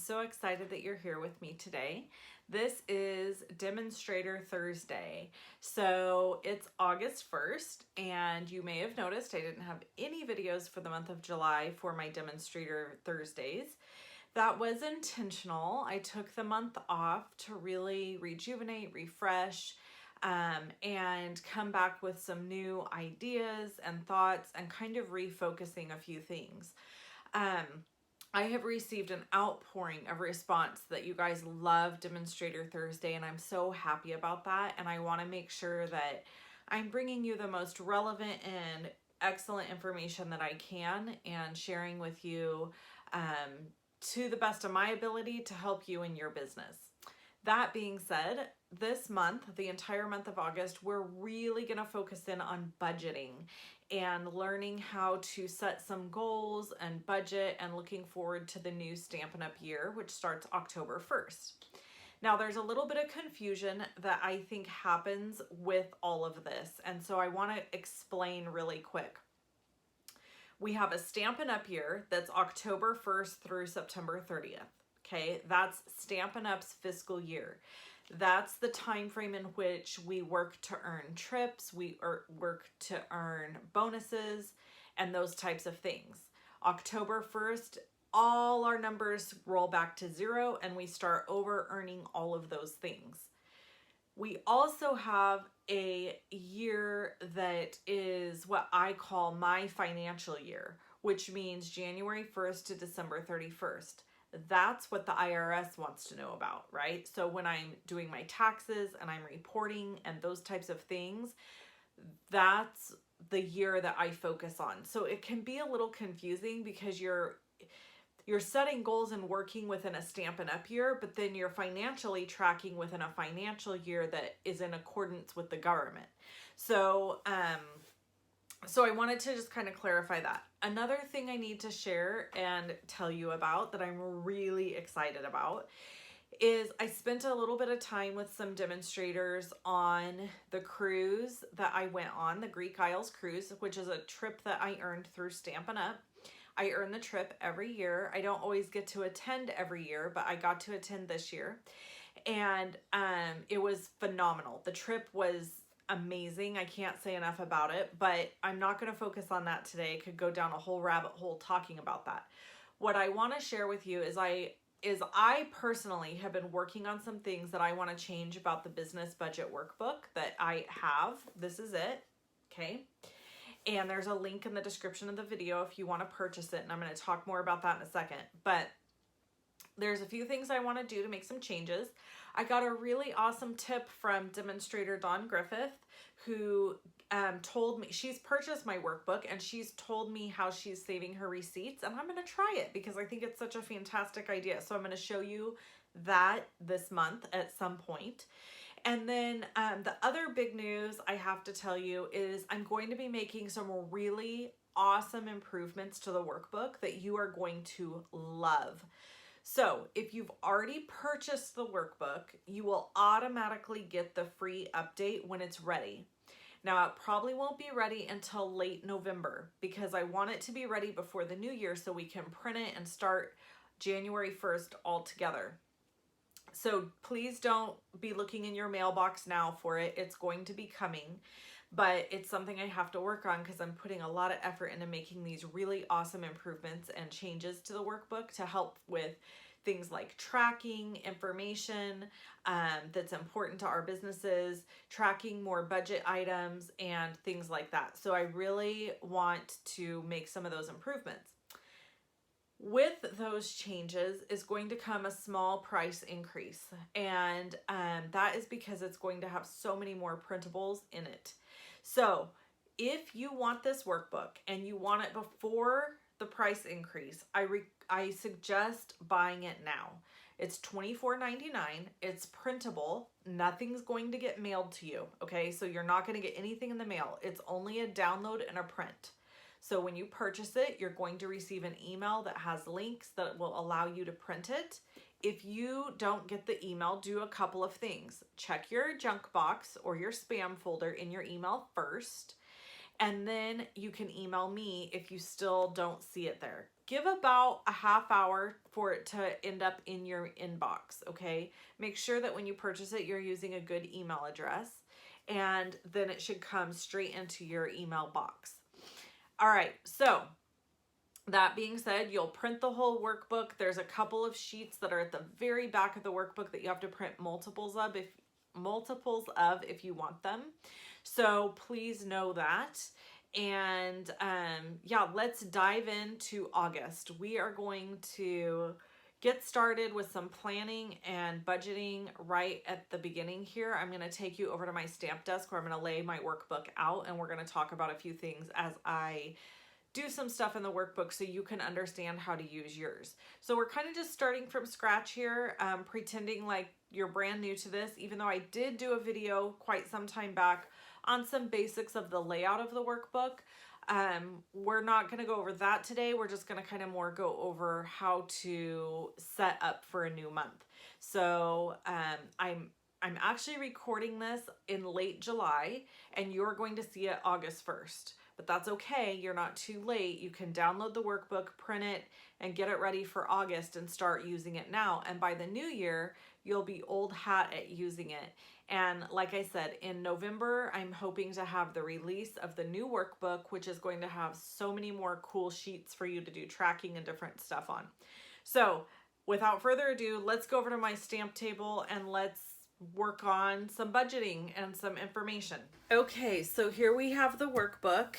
so excited that you're here with me today. This is Demonstrator Thursday. So it's August 1st, and you may have noticed I didn't have any videos for the month of July for my Demonstrator Thursdays. That was intentional. I took the month off to really rejuvenate, refresh, and come back with some new ideas and thoughts and kind of refocusing a few things. I have received an outpouring of response that you guys love Demonstrator Thursday, and I'm so happy about that. And I want to make sure that I'm bringing you the most relevant and excellent information that I can and sharing with you to the best of my ability to help you in your business. That being said, this month, the entire month of August, we're really going to focus in on budgeting and learning how to set some goals and budget, and looking forward to the new Stampin' Up! Year, which starts October 1st. Now, there's a little bit of confusion that I think happens with all of this, and so I want to explain really quick. We have a Stampin' Up! Year that's October 1st through September 30th. Okay, that's Stampin' Up's fiscal year. That's the time frame in which we work to earn trips, we work to earn bonuses, and those types of things. October 1st, all our numbers roll back to zero, and we start over earning all of those things. We also have a year that is what I call my financial year, which means January 1st to December 31st. That's what the IRS wants to know about, right? So when I'm doing my taxes and I'm reporting and those types of things, that's the year that I focus on. So it can be a little confusing because you're setting goals and working within a Stampin' Up! Year, but then you're financially tracking within a financial year that is in accordance with the government. So I wanted to just kind of clarify that. Another thing I need to share and tell you about that I'm really excited about is I spent a little bit of time with some demonstrators on the cruise that I went on, the Greek Isles cruise, which is a trip that I earned through Stampin' Up! I earn the trip every year. I don't always get to attend every year, but I got to attend this year. And it was phenomenal. The trip was amazing. I can't say enough about it, but I'm not going to focus on that today. I could go down a whole rabbit hole talking about that. What I want to share with you is I personally have been working on some things that I want to change about the business budget workbook that I have. This is it. Okay. And there's a link in the description of the video if you want to purchase it. And I'm going to talk more about that in a second. But there's a few things I want to do to make some changes. I got a really awesome tip from demonstrator Dawn Griffith, who told me she's purchased my workbook and she's told me how she's saving her receipts, and I'm going to try it because I think it's such a fantastic idea. So I'm going to show you that this month at some point. And then the other big news I have to tell you is I'm going to be making some really awesome improvements to the workbook that you are going to love. So if you've already purchased the workbook, you will automatically get the free update when it's ready. Now, it probably won't be ready until late November because I want it to be ready before the new year so we can print it and start January 1st all together. So please don't be looking in your mailbox now for it. It's going to be coming, but it's something I have to work on because I'm putting a lot of effort into making these really awesome improvements and changes to the workbook to help with things like tracking information that's important to our businesses, tracking more budget items, and things like that. So I really want to make some of those improvements. With those changes is going to come a small price increase, and that is because it's going to have so many more printables in it. So if you want this workbook and you want it before the price increase, I suggest buying it now. It's $24.99. It's printable. Nothing's going to get mailed to you, okay? So you're not going to get anything in the mail. It's only a download and a print. So when you purchase it, you're going to receive an email that has links that will allow you to print it. If you don't get the email, do a couple of things. Check your junk box or your spam folder in your email first, and then you can email me if you still don't see it there. give about a half hour for it to end up in your inbox, okay? Make sure that when you purchase it, you're using a good email address, and then it should come straight into your email box. All right, so that being said, you'll print the whole workbook. There's a couple of sheets that are at the very back of the workbook that you have to print multiples of if you want them. So please know that. And yeah, let's dive into August. We are going to get started with some planning and budgeting right at the beginning here. I'm going to take you over to my stamp desk where I'm going to lay my workbook out, and we're going to talk about a few things as I do some stuff in the workbook so you can understand how to use yours. So we're kind of just starting from scratch here, pretending like you're brand new to this, even though I did do a video quite some time back on some basics of the layout of the workbook. We're not going to go over that today. We're just going to kind of more go over how to set up for a new month. So I'm actually recording this in late July, and you're going to see it August 1st. But that's okay. You're not too late. You can download the workbook, print it, and get it ready for August and start using it now. And by the new year, you'll be old hat at using it. And like I said, in November, I'm hoping to have the release of the new workbook, which is going to have so many more cool sheets for you to do tracking and different stuff on. So without further ado, let's go over to my stamp table and let's work on some budgeting and some information. Okay, so here we have the workbook,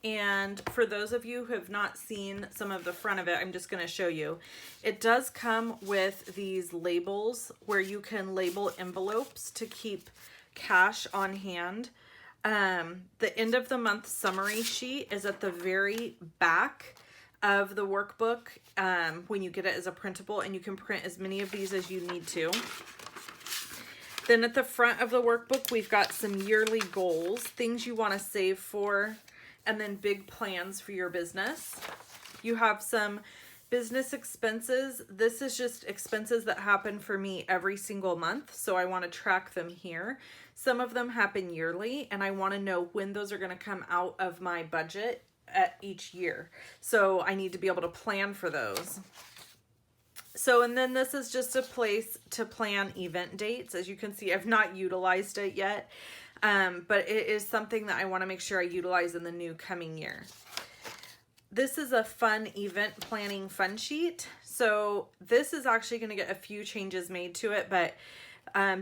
and for those of you who have not seen some of the front of it, I'm just going to show you. It does come with these labels where you can label envelopes to keep cash on hand. The end of the month summary sheet is at the very back of the workbook when you get it as a printable, and you can print as many of these as you need to. Then at the front of the workbook, we've got some yearly goals, things you want to save for, and then big plans for your business. You have some business expenses. This is just expenses that happen for me every single month, so I want to track them here. Some of them happen yearly, and I want to know when those are going to come out of my budget at each year. So I need to be able to plan for those. So, and then this is just a place to plan event dates. As you can see, I've not utilized it yet, but it is something that I want to make sure I utilize in the new coming year. This is a fun event planning fun sheet. So this is actually going to get a few changes made to it, but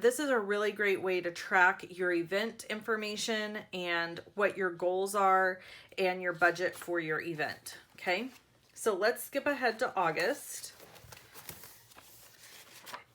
this is a really great way to track your event information and what your goals are and your budget for your event. Okay, so let's skip ahead to August.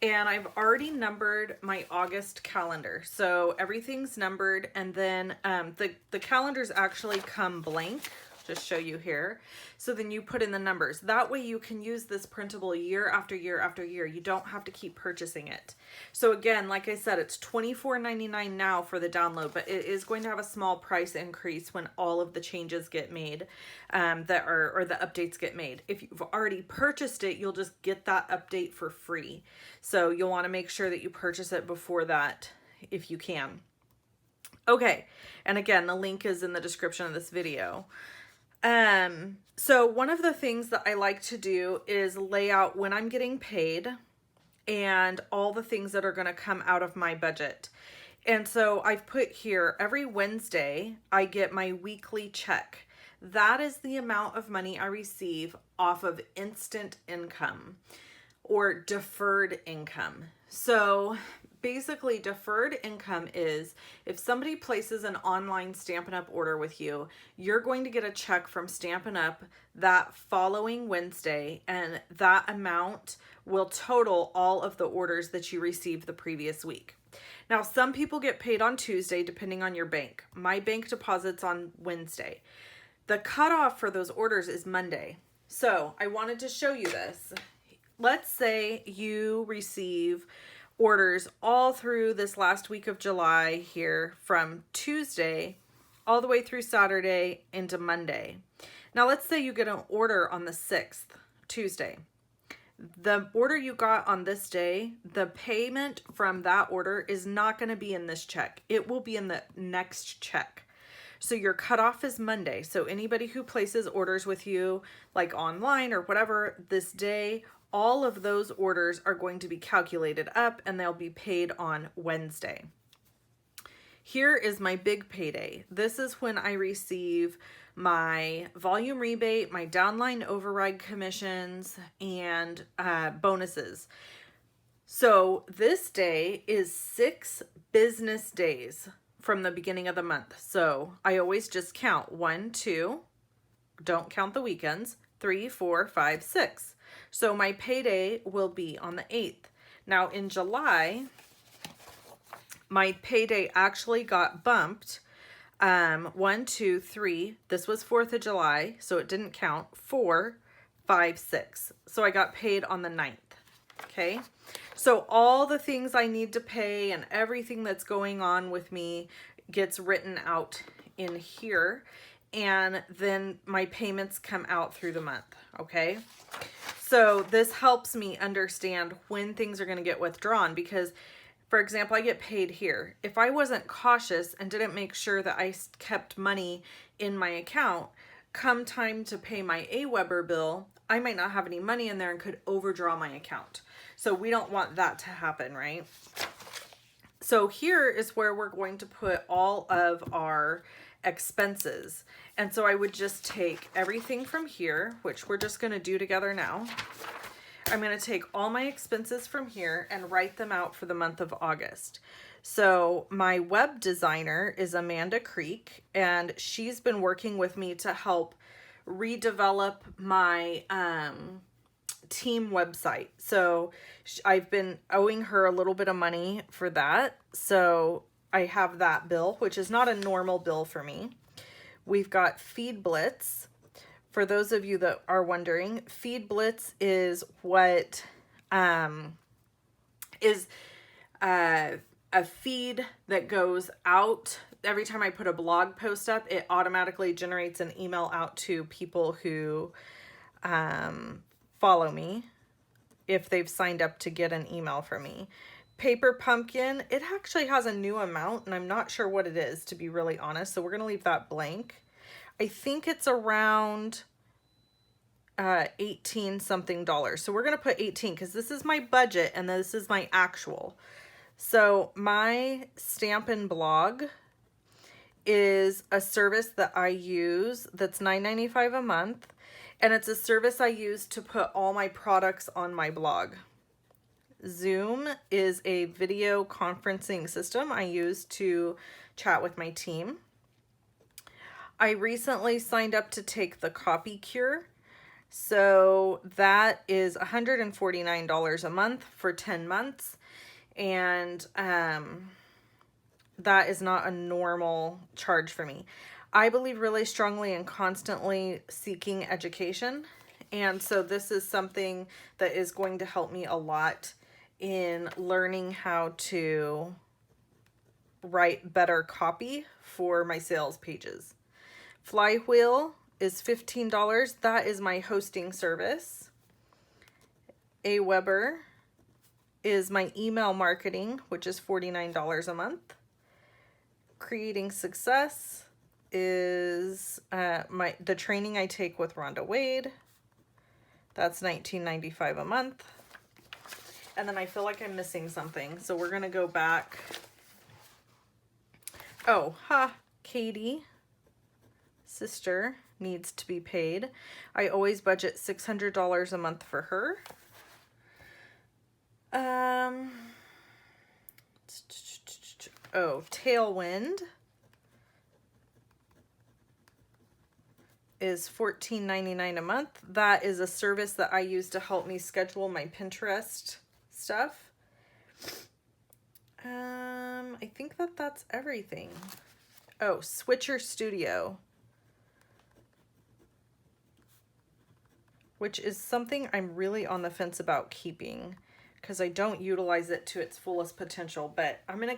And I've already numbered my August calendar. So everything's numbered, and then the calendars actually come blank. Just show you here. So then you put in the numbers. That way you can use this printable year after year after year. You don't have to keep purchasing it. So again, like I said, it's $24.99 now for the download, but it is going to have a small price increase when all of the changes get made or the updates get made. If you've already purchased it, you'll just get that update for free. So you'll want to make sure that you purchase it before that if you can. Okay, and again, the link is in the description of this video. So one of the things that I like to do is lay out when I'm getting paid and all the things that are going to come out of my budget. And so I've put here every Wednesday, I get my weekly check. That is the amount of money I receive off of instant income or deferred income. So basically, deferred income is if somebody places an online Stampin' Up! Order with you, you're going to get a check from Stampin' Up! That following Wednesday, and that amount will total all of the orders that you received the previous week. Now, some people get paid on Tuesday, depending on your bank. My bank deposits on Wednesday. The cutoff for those orders is Monday. So I wanted to show you this. Let's say you receive orders all through this last week of July here from Tuesday all the way through Saturday into Monday. Now let's say you get an order on the 6th, Tuesday. The order you got on this day, the payment from that order is not going to be in this check. It will be in the next check. So your cutoff is Monday. So anybody who places orders with you, like online or whatever, this day, all of those orders are going to be calculated up and they'll be paid on Wednesday. Here is my big payday. This is when I receive my volume rebate, my downline override commissions, and bonuses. So this day is 6 business days from the beginning of the month. So I always just count 1, 2, don't count the weekends, 3, 4, 5, 6. So my payday will be on the 8th. Now in July, my payday actually got bumped. 1, 2, 3. This was 4th of July, so it didn't count. 4, 5, 6. So I got paid on the 9th. Okay. So all the things I need to pay and everything that's going on with me gets written out in here. And then my payments come out through the month. Okay. So this helps me understand when things are going to get withdrawn because, for example, I get paid here. If I wasn't cautious and didn't make sure that I kept money in my account, come time to pay my AWeber bill, I might not have any money in there and could overdraw my account. So we don't want that to happen, right? So here is where we're going to put all of our expenses. And so I would just take everything from here, which we're just going to do together now. I'm going to take all my expenses from here and write them out for the month of August. So my web designer is Amanda Creek, and she's been working with me to help redevelop my team website. So I've been owing her a little bit of money for that. So I have that bill, which is not a normal bill for me. We've got Feed Blitz. For those of you that are wondering, Feed Blitz is what is a feed that goes out. Every time I put a blog post up, it automatically generates an email out to people who follow me if they've signed up to get an email from me. Paper Pumpkin, it actually has a new amount, and I'm not sure what it is, to be really honest. So we're going to leave that blank. I think it's around 18 something dollars. So we're going to put 18 because this is my budget and this is my actual. So my Stampin blog is a service that I use that's $9.95 a month. And it's a service I use to put all my products on my blog. Zoom is a video conferencing system I use to chat with my team. I recently signed up to take the Copy Cure. So that is $149 a month for 10 months. And that is not a normal charge for me. I believe really strongly in constantly seeking education. And so this is something that is going to help me a lot in learning how to write better copy for my sales pages. Flywheel is $15. That is my hosting service. AWeber is my email marketing, which is $49 a month. Creating Success is the training I take with Rhonda Wade. That's $19.95 a month. And then I feel like I'm missing something, so we're gonna go back. Oh, Katie, sister, needs to be paid. I always budget $600 a month for her. Tailwind is $14.99 a month. That is a service that I use to help me schedule my Pinterest stuff. I think that's everything. Oh, Switcher Studio, which is something I'm really on the fence about keeping because I don't utilize it to its fullest potential. But I'm gonna,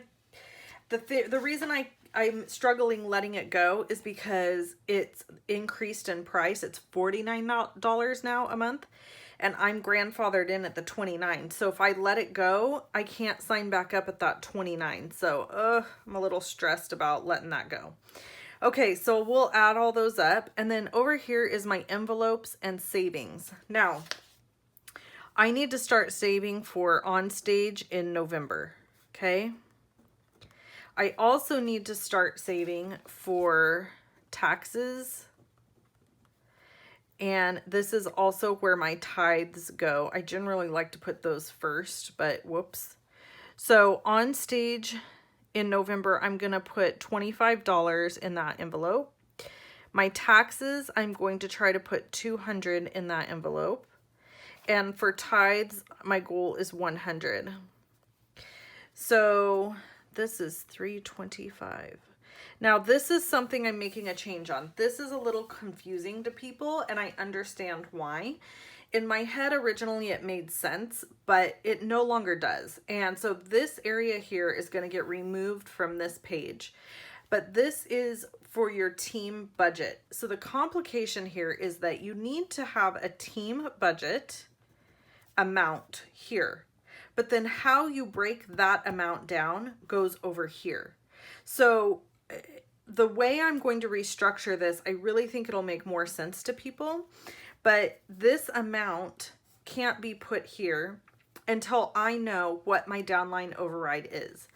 the reason I'm struggling letting it go is because it's increased in price. It's $49 now a month, and I'm grandfathered in at the $29. So if I let it go, I can't sign back up at that $29. So I'm a little stressed about letting that go. Okay, so we'll add all those up. And then over here is my envelopes and savings. Now, I need to start saving for on stage in November, okay? I also need to start saving for taxes. And this is also where my tithes go. I generally like to put those first, but whoops. So on stage in November, I'm going to put $25 in that envelope. My taxes, I'm going to try to put $200 in that envelope. And for tithes, my goal is $100. So this is $325. Now this is something I'm making a change on. This is a little confusing to people, and I understand why. In my head, originally it made sense, but it no longer does. And so this area here is going to get removed from this page. But this is for your team budget. So the complication here is that you need to have a team budget amount here. But then how you break that amount down goes over here. So the way I'm going to restructure this, I really think it'll make more sense to people. But this amount can't be put here until I know what my downline override is.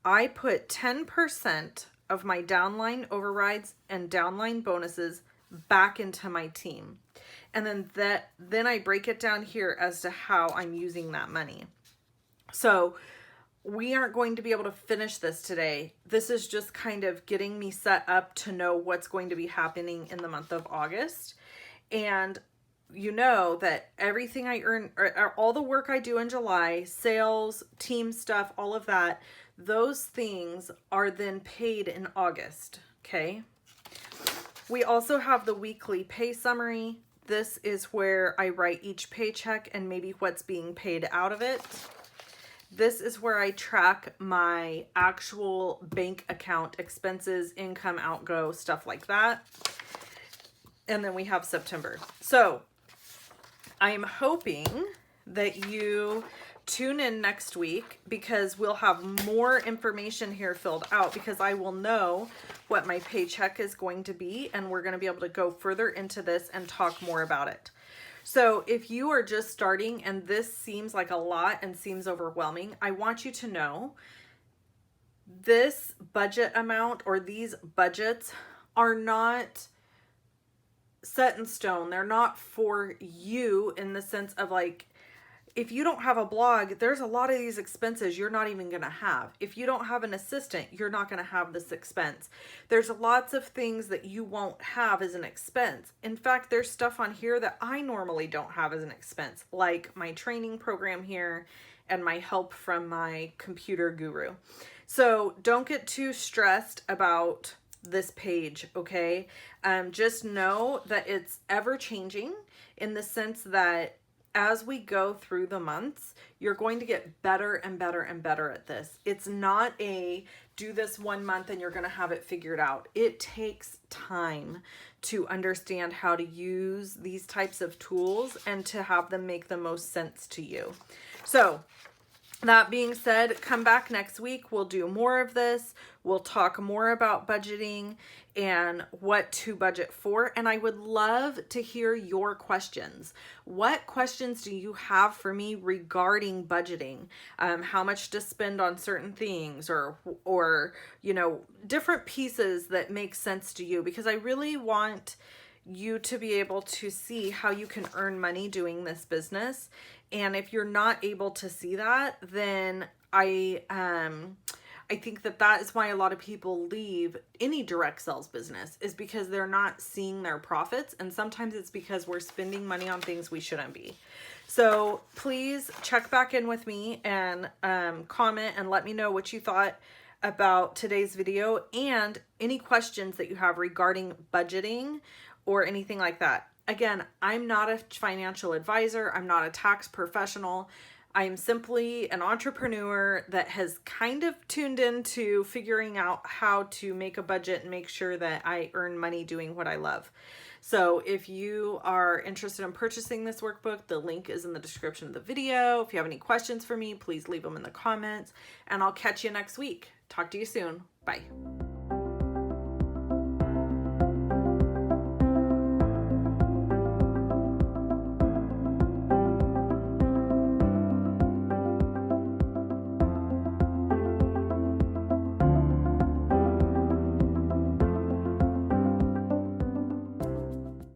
I put 10% of my downline overrides and downline bonuses back into my team. And then I break it down here as to how I'm using that money. So we aren't going to be able to finish this today. This is just kind of getting me set up to know what's going to be happening in the month of August. And you know that everything I earn, or all the work I do in July, sales, team stuff, all of that, those things are then paid in August, okay? We also have the weekly pay summary. This is where I write each paycheck and maybe what's being paid out of it. This is where I track my actual bank account expenses, income, outgo, stuff like that. And then we have September. So I'm hoping that you tune in next week, because we'll have more information here filled out, because I will know what my paycheck is going to be, and we're going to be able to go further into this and talk more about it. So if you are just starting and this seems like a lot and seems overwhelming, I want you to know this budget amount, or these budgets, are not set in stone. They're not for you in the sense of, like, if you don't have a blog, there's a lot of these expenses you're not even going to have. If you don't have an assistant, you're not going to have this expense. There's lots of things that you won't have as an expense. In fact, there's stuff on here that I normally don't have as an expense, like my training program here and my help from my computer guru. So don't get too stressed about this page, okay? Just know that it's ever changing, in the sense that as we go through the months, you're going to get better and better and better at this. It's not a do this 1 month and you're going to have it figured out. It takes time to understand how to use these types of tools and to have them make the most sense to you. So that being said, come back next week. We'll do more of this. We'll talk more about budgeting and what to budget for. And I would love to hear your questions. What questions do you have for me regarding budgeting? How much to spend on certain things, or you know, different pieces that make sense to you, because I really want you to be able to see how you can earn money doing this business. And if you're not able to see that, then I think that is why a lot of people leave any direct sales business, is because they're not seeing their profits. And sometimes it's because we're spending money on things we shouldn't be. So please check back in with me and comment and let me know what you thought about today's video, and any questions that you have regarding budgeting or anything like that. Again, I'm not a financial advisor. I'm not a tax professional. I'm simply an entrepreneur that has kind of tuned into figuring out how to make a budget and make sure that I earn money doing what I love. So if you are interested in purchasing this workbook, the link is in the description of the video. If you have any questions for me, please leave them in the comments, and I'll catch you next week. Talk to you soon. Bye.